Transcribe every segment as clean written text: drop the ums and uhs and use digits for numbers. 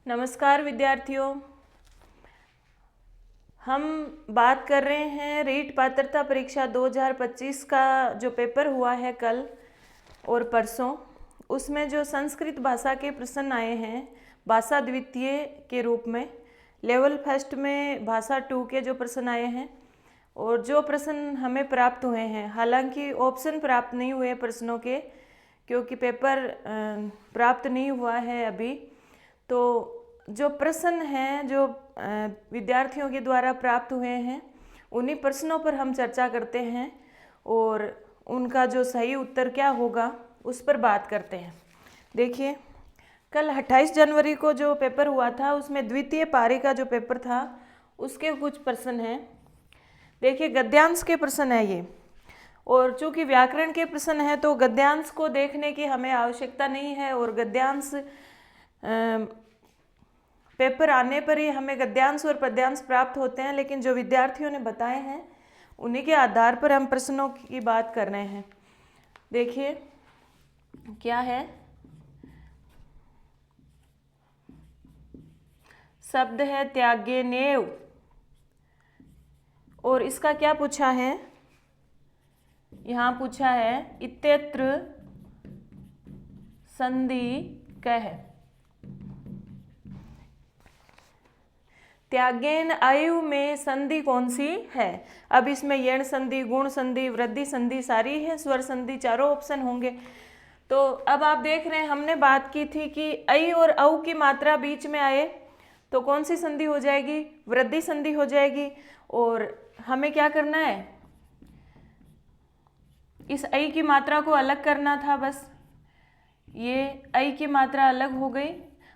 नमस्कार विद्यार्थियों, हम बात कर रहे हैं रीट पात्रता परीक्षा 2025 का जो पेपर हुआ है कल और परसों। उसमें जो संस्कृत भाषा के प्रश्न आए हैं भाषा द्वितीय के रूप में, लेवल फर्स्ट में भाषा 2 के जो प्रश्न आए हैं और जो प्रश्न हमें प्राप्त हुए हैं, हालांकि ऑप्शन प्राप्त नहीं हुए प्रश्नों के क्योंकि पेपर प्राप्त नहीं हुआ है अभी। तो जो प्रश्न हैं जो विद्यार्थियों के द्वारा प्राप्त हुए हैं उन्हीं प्रश्नों पर हम चर्चा करते हैं और उनका जो सही उत्तर क्या होगा उस पर बात करते हैं। देखिए, कल 28 जनवरी को जो पेपर हुआ था उसमें द्वितीय पारी का जो पेपर था उसके कुछ प्रश्न हैं। देखिए, गद्यांश के प्रश्न है ये, और चूँकि व्याकरण के प्रश्न है तो गद्यांश को देखने की हमें आवश्यकता नहीं है और गद्यांश पेपर आने पर ही हमें गद्यांश और पद्यांश प्राप्त होते हैं, लेकिन जो विद्यार्थियों ने बताए हैं उन्हीं के आधार पर हम प्रश्नों की बात कर रहे हैं। देखिए क्या है, शब्द है त्यागेनेव और इसका क्या पूछा है, यहाँ पूछा है इत्यत्र संधि कह। त्यागेन आयु में संधि कौन सी है? अब इसमें यण संधि, गुण संधि, वृद्धि संधि सारी है, स्वर संधि चारों ऑप्शन होंगे। तो अब आप देख रहे हैं हमने बात की थी कि ऐ और औ की मात्रा बीच में आए तो कौन सी संधि हो जाएगी? वृद्धि संधि हो जाएगी। और हमें क्या करना है, इस ऐ की मात्रा को अलग करना था, बस ये ऐ की मात्रा अलग हो गई।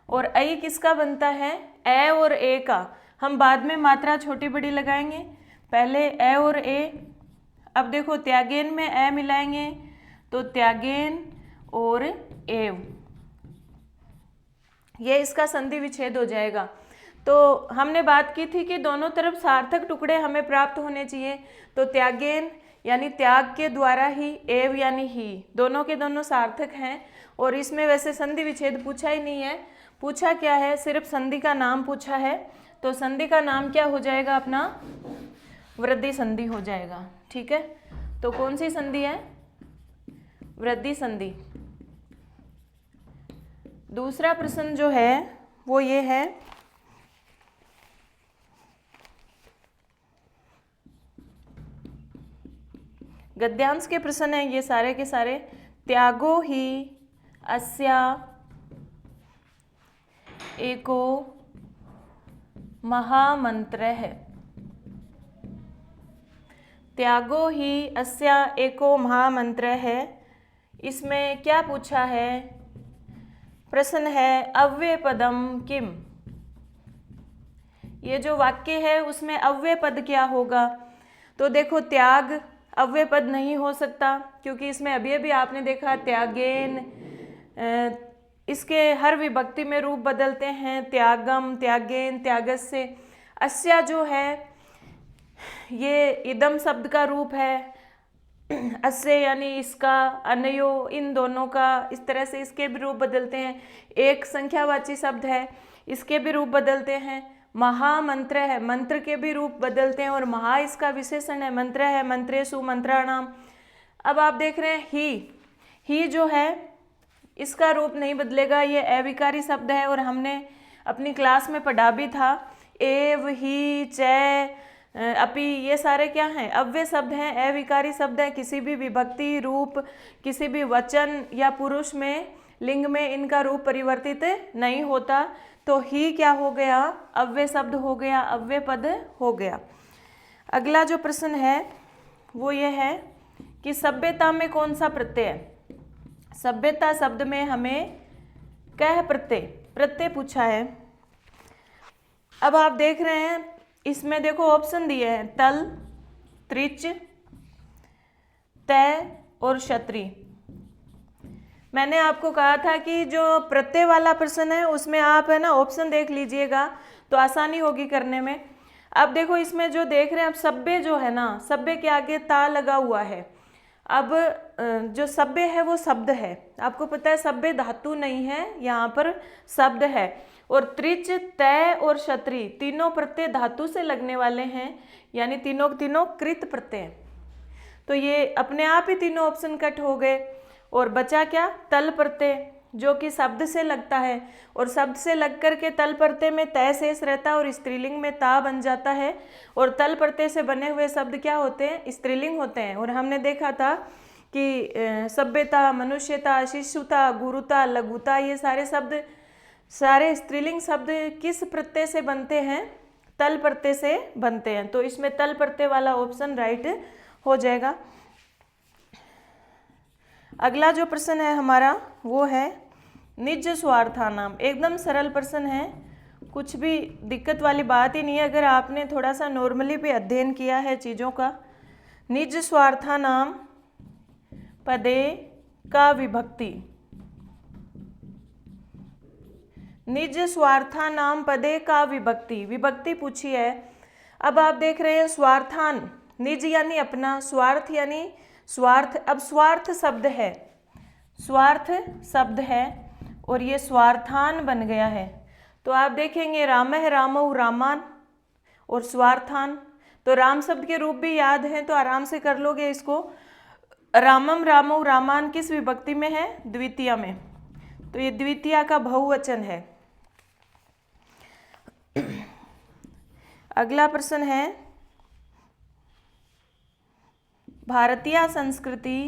और ऐ किसका बनता है? ए और ए का। हम बाद में मात्रा छोटी बड़ी लगाएंगे, पहले ए और ए। अब देखो त्यागेन में ए मिलाएंगे तो त्यागेन और एव, ये इसका संधि विच्छेद हो जाएगा। तो हमने बात की थी कि दोनों तरफ सार्थक टुकड़े हमें प्राप्त होने चाहिए। तो त्यागेन यानी त्याग के द्वारा ही, एव यानी ही, दोनों के दोनों सार्थक हैं। और इसमें वैसे संधि विच्छेद पूछा ही नहीं है, पूछा क्या है, सिर्फ संधि का नाम पूछा है। तो संधि का नाम क्या हो जाएगा अपना? वृद्धि संधि हो जाएगा। ठीक है, तो कौन सी संधि है? वृद्धि संधि। दूसरा प्रश्न जो है वो ये है, गद्यांश के प्रश्न है ये सारे के सारे। त्यागो ही अस्या एको महामंत्र है। त्यागो ही अस्या एको महामंत्र है, इसमें क्या पूछा है? प्रश्न है अव्यय पदम किम। ये जो वाक्य है उसमें अव्यय पद क्या होगा? तो देखो, त्याग अव्यय पद नहीं हो सकता क्योंकि इसमें अभी अभी आपने देखा त्यागेन, इसके हर विभक्ति में रूप बदलते हैं, त्यागम, त्यागेन, त्यागस्य। अस्या जो है ये इदम शब्द का रूप है, अस्य यानी इसका, अनयो इन दोनों का, इस तरह से इसके भी रूप बदलते हैं। एक संख्यावाची शब्द है, इसके भी रूप बदलते हैं। महामंत्र है, मंत्र के भी रूप बदलते हैं और महा इसका विशेषण है, मंत्र है, मंत्रेषु मंत्राणाम। अब आप देख रहे हैं ही जो है इसका रूप नहीं बदलेगा, ये अविकारी शब्द है और हमने अपनी क्लास में पढ़ा भी था। एव, ही, चय, अपि, ये सारे क्या हैं? अव्यय शब्द हैं, अविकारी शब्द हैं। किसी भी विभक्ति, रूप, किसी भी वचन या पुरुष में, लिंग में इनका रूप परिवर्तित नहीं होता। तो ही क्या हो गया? अव्यय शब्द हो गया, अव्यय पद हो गया। अगला जो प्रश्न है वो ये है कि सभ्यता में कौन सा प्रत्यय है? सभ्यता शब्द में हमें कह प्रत्यय पूछा है। अब आप देख रहे हैं इसमें देखो ऑप्शन दिए हैं, तल, त्रिच, तय और क्षत्रि। मैंने आपको कहा था कि जो प्रत्यय वाला प्रश्न है उसमें आप है ना ऑप्शन देख लीजिएगा तो आसानी होगी करने में। अब देखो इसमें जो देख रहे हैं, अब सभ्य जो है ना, सभ्य के आगे ता लगा हुआ है। अब जो सभ्य है वो शब्द है, आपको पता है सभ्य धातु नहीं है, यहाँ पर शब्द है। और त्रिच, तय और क्षत्रि तीनों प्रत्यय धातु से लगने वाले हैं, यानी तीनों तीनों कृत प्रत्यय। तो ये अपने आप ही तीनों ऑप्शन कट हो गए। और बचा क्या, तल प्रत्यय, जो कि शब्द से लगता है, और शब्द से लग करके तल प्रत्यय में तय शेष रहता है और स्त्रीलिंग में ता बन जाता है। और तल प्रत्यय से बने हुए शब्द क्या होते हैं, स्त्रीलिंग होते हैं। और हमने देखा था कि सभ्यता, मनुष्यता, शिशुता, गुरुता, लघुता, ये सारे शब्द, सारे स्त्रीलिंग शब्द किस प्रत्यय से बनते हैं, तल प्रत्यय से बनते हैं। तो इसमें तल प्रत्यय वाला ऑप्शन राइट हो जाएगा। अगला जो प्रश्न है हमारा वो है निज स्वार्थानाम। एकदम सरल प्रश्न है, कुछ भी दिक्कत वाली बात ही नहीं है अगर आपने थोड़ा सा नॉर्मली भी अध्ययन किया है चीज़ों का। निज स्वार्थानाम पदे का विभक्ति, निज स्वार्थानाम पदे का विभक्ति, विभक्ति पूछी है। अब आप देख रहे हैं स्वार्थान, निज यानी अपना, स्वार्थ यानी स्वार्थ। अब स्वार्थ शब्द है, स्वार्थ शब्द है और ये स्वार्थान बन गया है। तो आप देखेंगे रामः रामौ रामान और स्वार्थान, तो राम शब्द के रूप भी याद हैं तो आराम से कर लोगे इसको। रामम रामौ रामान किस विभक्ति में है, द्वितीया में, तो ये द्वितीया का बहुवचन है। अगला प्रश्न है भारतीय संस्कृति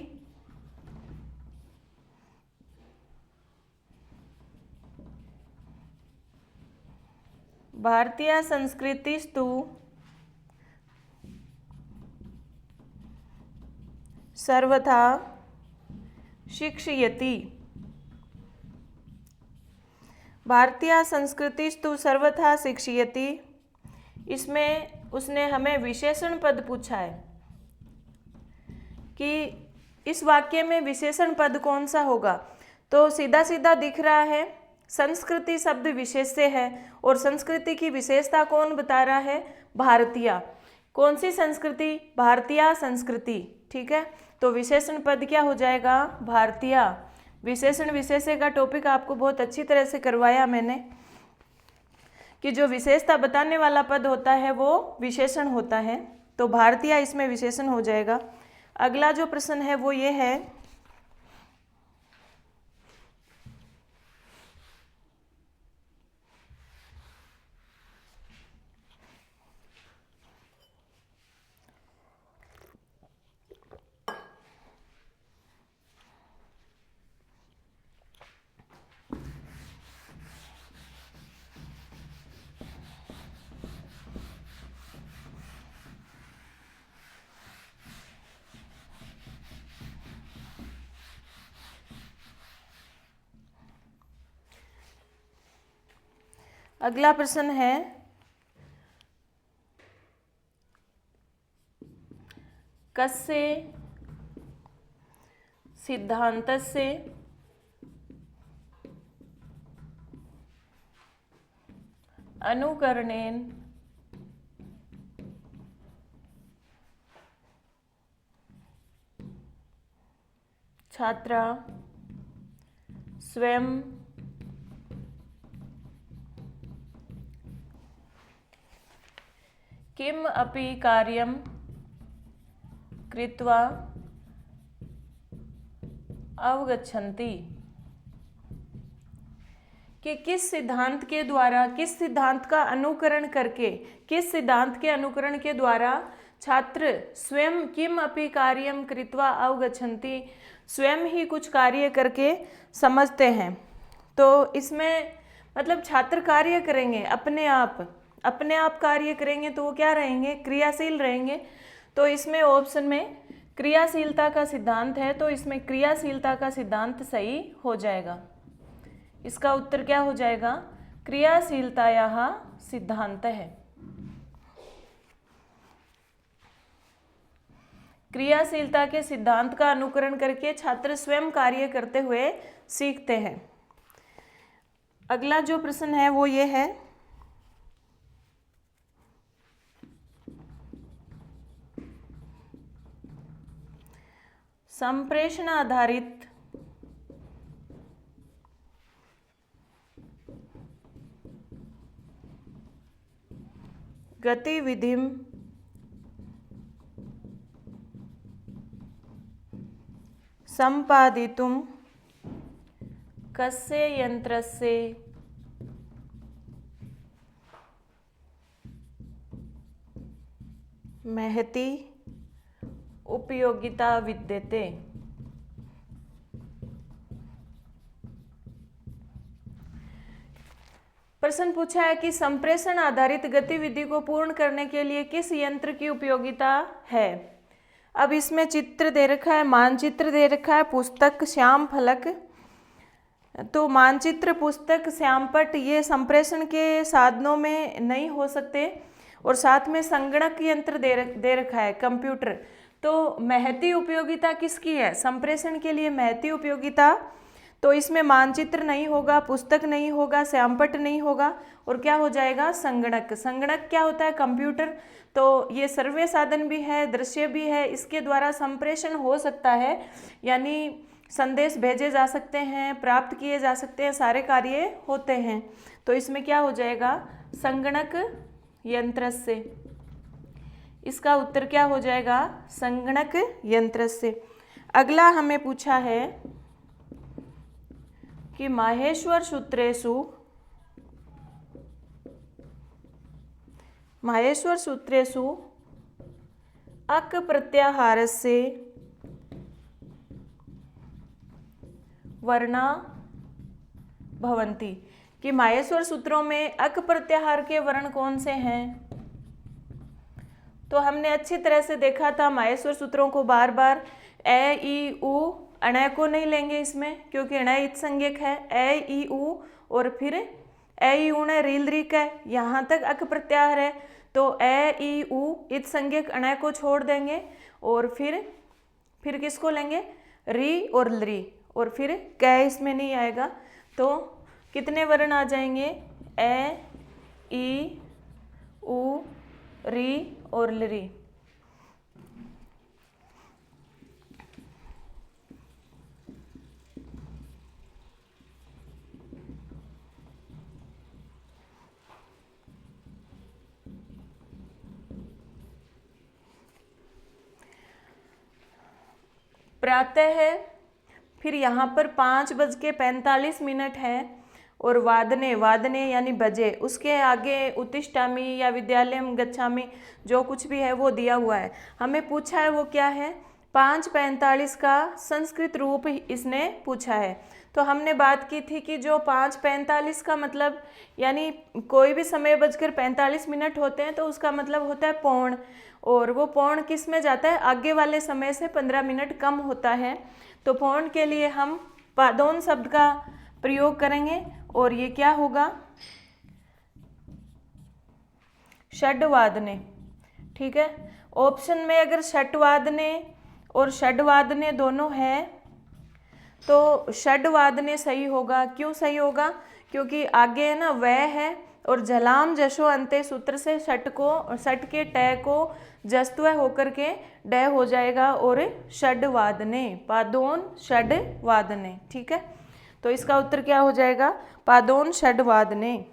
भारतीय संस्कृतिस्तु सर्वथा शिक्षयति। भारतीय संस्कृतिस्तु सर्वथा शिक्षयति, इसमें उसने हमें विशेषण पद पूछा है कि इस वाक्य में विशेषण पद कौन सा होगा। तो सीधा सीधा दिख रहा है संस्कृति शब्द विशेष्य है और संस्कृति की विशेषता कौन बता रहा है, भारतीय। कौन सी संस्कृति, भारतीय संस्कृति, ठीक है। तो विशेषण पद क्या हो जाएगा, भारतीय। विशेषण विशेष्य का टॉपिक आपको बहुत अच्छी तरह से करवाया मैंने कि जो विशेषता बताने वाला पद होता है वो विशेषण होता है, तो भारतीय इसमें विशेषण हो जाएगा। अगला जो प्रश्न है वो ये है अगला प्रश्न है कस्य सिद्धान्तस्य अनुकरणेन छात्रा स्वयं किम अपि कार्यं कृत्वा अवगच्छन्ति, कि किस सिद्धांत के द्वारा, किस सिद्धांत का अनुकरण करके, किस सिद्धांत के अनुकरण के द्वारा छात्र स्वयं किम अपि कार्यं कृत्वा अवगच्छन्ति, स्वयं ही कुछ कार्य करके समझते हैं। तो इसमें मतलब छात्र कार्य करेंगे अपने आप कार्य करेंगे तो वो क्या रहेंगे, क्रियाशील रहेंगे। तो इसमें ऑप्शन में क्रियाशीलता का सिद्धांत है, तो इसमें क्रियाशीलता का सिद्धांत सही हो जाएगा। इसका उत्तर क्या हो जाएगा, क्रियाशीलतायाः सिद्धांत है। क्रियाशीलता के सिद्धांत का अनुकरण करके छात्र स्वयं कार्य करते हुए सीखते हैं। अगला जो प्रश्न है वो ये है संप्रेषण आधारित गतिविधिं संपादितुं कस्य यन्त्रस्य महती उपयोगिता विद्यते। प्रश्न पूछा है कि संप्रेषण आधारित गतिविधि को पूर्ण करने के लिए किस यंत्र की उपयोगिता है। अब इसमें चित्र दे रखा है, मानचित्र दे रखा है, पुस्तक, श्याम फलक। तो मानचित्र, पुस्तक, श्यामपट्ट ये संप्रेषण के साधनों में नहीं हो सकते, और साथ में संगणक यंत्र दे रखा है, कंप्यूटर। तो महती उपयोगिता किसकी है? संप्रेषण के लिए महती उपयोगिता। तो इसमें मानचित्र नहीं होगा, पुस्तक नहीं होगा, श्यामपट्ट नहीं होगा, और क्या हो जाएगा? संगणक। संगणक क्या होता है? कंप्यूटर। तो ये सर्वे साधन भी है, दृश्य भी है, इसके द्वारा संप्रेषण हो सकता है, यानी संदेश भेजे जा सकते हैं, प्राप्त किए जा सकते हैं, सारे कार्य होते हैं। तो इसमें क्या हो जाएगा? संगणक यंत्र से। इसका उत्तर क्या हो जाएगा? संगणक यंत्र से। अगला हमें पूछा है कि माहेश्वर सूत्रेषु अक प्रत्याहारस्य वर्णा भवन्ति, कि माहेश्वर सूत्रों में अक प्रत्याहार के वर्ण कौन से हैं। तो हमने अच्छी तरह से देखा था माहेश्वर सूत्रों को बार बार। ए ई उ, अणय को नहीं लेंगे इसमें, क्योंकि अणय इत संज्ञक है। ए ई उ और फिर ए ई उ ने रील रीक है, यहाँ तक अक प्रत्याहार है। तो ए ई उ इत संज्ञक अणय को छोड़ देंगे, और फिर किसको लेंगे? री और लरी, और फिर कै इसमें नहीं आएगा। तो कितने वर्ण आ जाएंगे? ए ई उ, री और लरी। प्रातः है, फिर यहाँ पर 5:45 है, और वादने यानी बजे, उसके आगे उत्तिष्ठामि या विद्यालयम गच्छामि जो कुछ भी है वो दिया हुआ है। हमें पूछा है वो क्या है? 5:45 का संस्कृत रूप इसने पूछा है। तो हमने बात की थी कि जो 5:45 का मतलब, यानी कोई भी समय बजकर 45 मिनट होते हैं तो उसका मतलब होता है पौण, और वो पौण किस में जाता है? आगे वाले समय से 15 मिनट कम होता है। तो पौण के लिए हम पादोन शब्द का प्रयोग करेंगे, और ये क्या होगा? षड्वादने। ठीक है, ऑप्शन में अगर षट्वादने और षड्वादने दोनों है तो षड्वादने सही होगा। क्यों सही होगा? क्योंकि आगे है ना वह है, और जलाम जशो अंते सूत्र से षट के ट को जस्तव होकर के ड हो जाएगा, और षड्वादने, पादोन षड्वादने। ठीक है, तो इसका उत्तर क्या हो जाएगा? पादोन षड्वादने।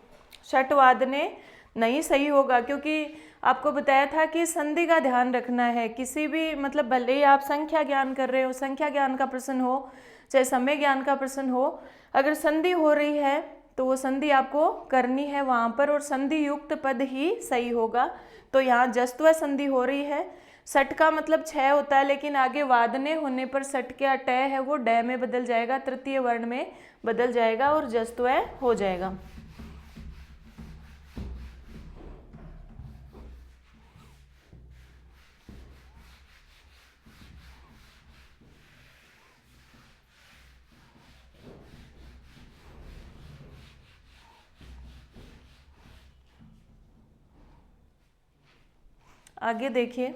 षट्वादने नहीं सही होगा, क्योंकि आपको बताया था कि संधि का ध्यान रखना है। किसी भी मतलब भले ही आप संख्या ज्ञान कर रहे हो, संख्या ज्ञान का प्रश्न हो चाहे समय ज्ञान का प्रश्न हो, अगर संधि हो रही है तो वो संधि आपको करनी है वहाँ पर, और संधि युक्त पद ही सही होगा। तो यहाँ जस्तव संधि हो रही है। सट का मतलब 6 होता है, लेकिन आगे वादने होने पर सट क्या ट है वो ड में बदल जाएगा, तृतीय वर्ण में बदल जाएगा, और जस्तव हो जाएगा। आगे देखिए,